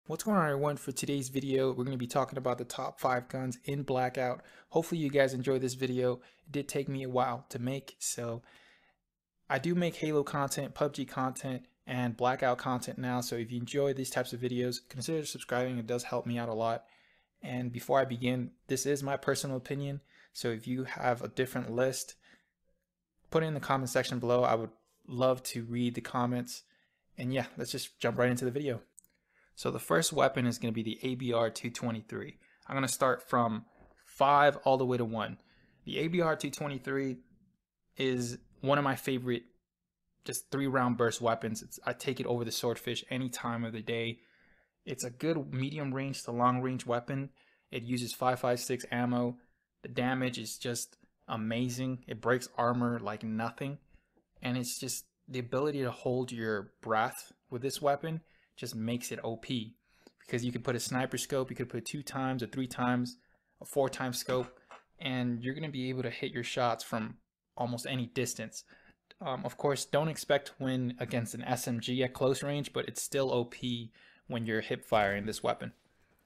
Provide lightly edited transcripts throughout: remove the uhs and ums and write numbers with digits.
What's going on, everyone? For today's video, we're going to be talking about the top 5 guns in Blackout. Hopefully you guys enjoyed this video. It did take me a while to make, so I do make Halo content, PUBG content, and Blackout content now, so if you enjoy these types of videos, consider subscribing. It does help me out a lot. And before I begin, this is my personal opinion, so if you have a different list, put it in the comment section below. I would love to read the comments. And yeah, let's just jump right into the video. So the first weapon is going to be the ABR-223. I'm going to start from 5 all the way to 1. The ABR-223 is one of my favorite just 3-round burst weapons. I take it over the Swordfish any time of the day. It's a good medium range to long range weapon. It uses 5.56 ammo. The damage is just amazing. It breaks armor like nothing. And it's just the ability to hold your breath with this weapon just makes it OP, because you can put a sniper scope, you could put 2 times or 3 times, a 4 times scope, and you're going to be able to hit your shots from almost any distance. Of course, don't expect to win against an SMG at close range, but it's still OP when you're hip firing this weapon.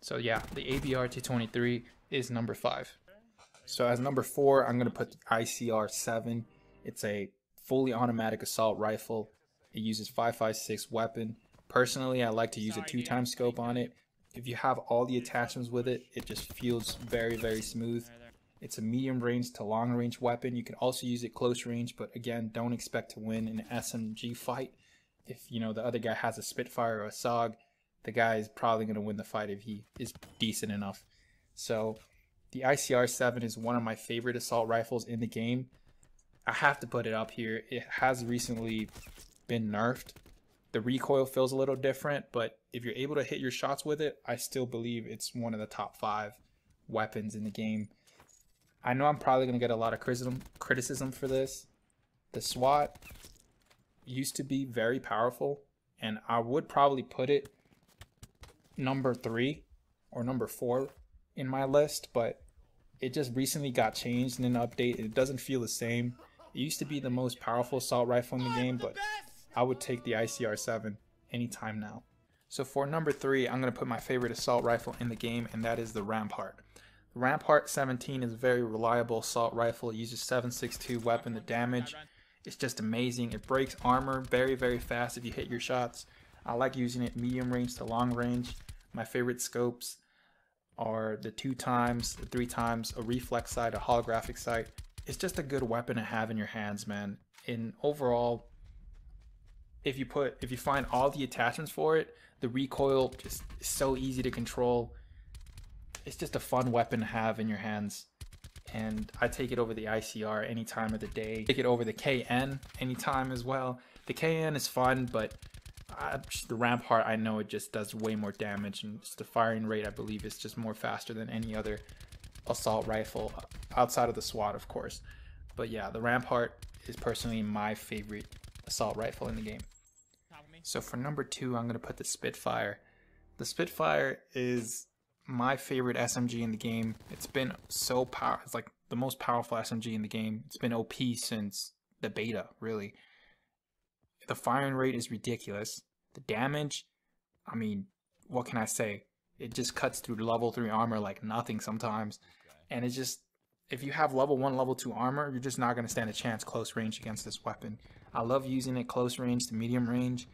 So yeah, the ABR-223 is number 5. So as number 4, I'm going to put the ICR-7. It's a fully automatic assault rifle. It uses 5.56 weapon. Personally, I like to use a 2 times scope on it. If you have all the attachments with it, it just feels very, very smooth. It's a medium range to long range weapon. You can also use it close range, but again, don't expect to win an SMG fight. If the other guy has a Spitfire or a SOG, the guy is probably going to win the fight if he is decent enough. So the ICR-7 is one of my favorite assault rifles in the game. I have to put it up here. It has recently been nerfed. The recoil feels a little different, but if you're able to hit your shots with it, I still believe it's one of the top 5 weapons in the game. I know I'm probably going to get a lot of criticism for this. The SWAT used to be very powerful, and I would probably put it number 3 or number 4 in my list, but it just recently got changed in an update. It doesn't feel the same. It used to be the most powerful assault rifle in the game, but I would take the ICR-7 anytime now. So for number 3, I'm going to put my favorite assault rifle in the game, and that is the Rampart. The Rampart 17 is a very reliable assault rifle. It uses 7.62 weapon. The damage is just amazing. It breaks armor very, very fast if you hit your shots. I like using it medium range to long range. My favorite scopes are the 2 times, the 3 times, a reflex sight, a holographic sight. It's just a good weapon to have in your hands, man. And overall, if you find all the attachments for it, the recoil just is so easy to control. It's just a fun weapon to have in your hands. And I take it over the ICR any time of the day. Take it over the KN anytime as well. The KN is fun, but the Rampart, I know it just does way more damage, and the firing rate, I believe, is just more faster than any other assault rifle outside of the SWAT, of course. But yeah, the Rampart is personally my favorite assault rifle in the game. So for number 2, I'm going to put the Spitfire. The Spitfire is my favorite SMG in the game. It's been so powerful. It's like the most powerful SMG in the game. It's been OP since the beta, really. The firing rate is ridiculous. The damage, I mean, what can I say? It just cuts through level 3 armor like nothing sometimes. And it's just, if you have level 1, level 2 armor, you're just not going to stand a chance close range against this weapon. I love using it close range to medium range.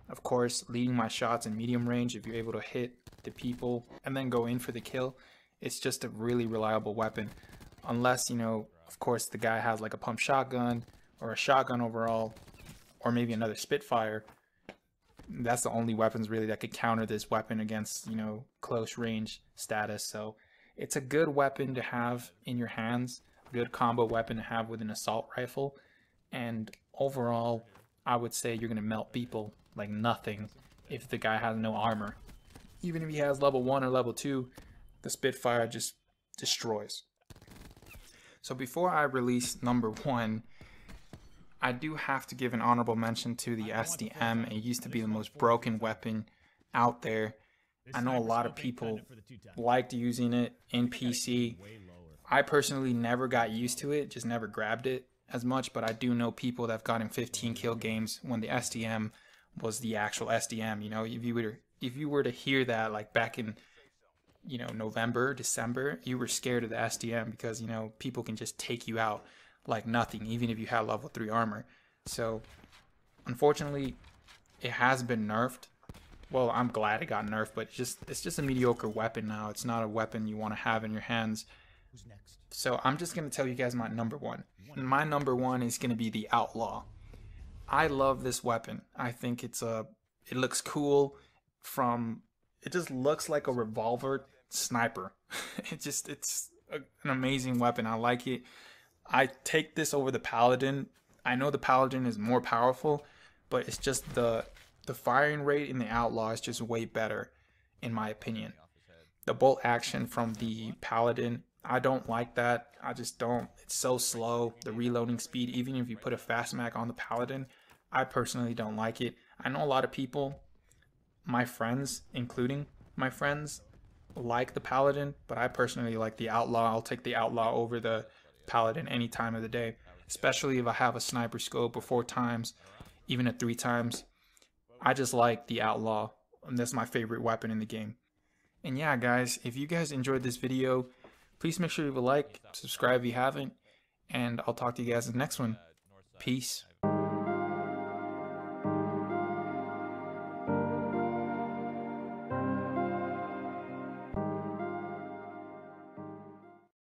Of course, leading my shots in medium range, if you're able to hit the people and then go in for the kill, it's just a really reliable weapon. Unless, of course, the guy has like a pump shotgun or a shotgun overall, or maybe another Spitfire. That's the only weapons really that could counter this weapon against, close range status. So it's a good weapon to have in your hands, a good combo weapon to have with an assault rifle. And overall, I would say you're going to melt people like nothing if the guy has no armor. Even if he has level 1 or level 2, the Spitfire just destroys. So before I release number 1, I do have to give an honorable mention to the SDM. It used to be the most broken weapon out there. I know a lot of people liked using it in PC. I personally never got used to it, just never grabbed it as much, but I do know people that have gotten 15 kill games when the SDM was the actual SDM. If you were if you were to hear that like back in, you know, November, December, you were scared of the SDM because, you know, people can just take you out like nothing, even if you had level 3 armor. So unfortunately, it has been nerfed. Well, I'm glad it got nerfed, but it's just a mediocre weapon now. It's not a weapon you want to have in your hands. So I'm just going to tell you guys my number one. And my number one is going to be the Outlaw. I love this weapon. I think it looks cool from, it just looks like a revolver sniper. It's an amazing weapon. I like it. I take this over the Paladin. I know the Paladin is more powerful, but it's just the firing rate in the Outlaw is just way better, in my opinion. The bolt action from the Paladin, I don't like that. I just don't. It's so slow. The reloading speed, even if you put a fast mag on the Paladin, I personally don't like it. I know a lot of people, my friends, including my friends, like the Paladin, but I personally like the Outlaw. I'll take the Outlaw over the Paladin any time of the day, especially if I have a sniper scope or 4 times, even at 3 times. I just like the Outlaw, and that's my favorite weapon in the game. And yeah, guys, if you guys enjoyed this video, please make sure you leave a like, subscribe if you haven't, and I'll talk to you guys in the next one. Peace.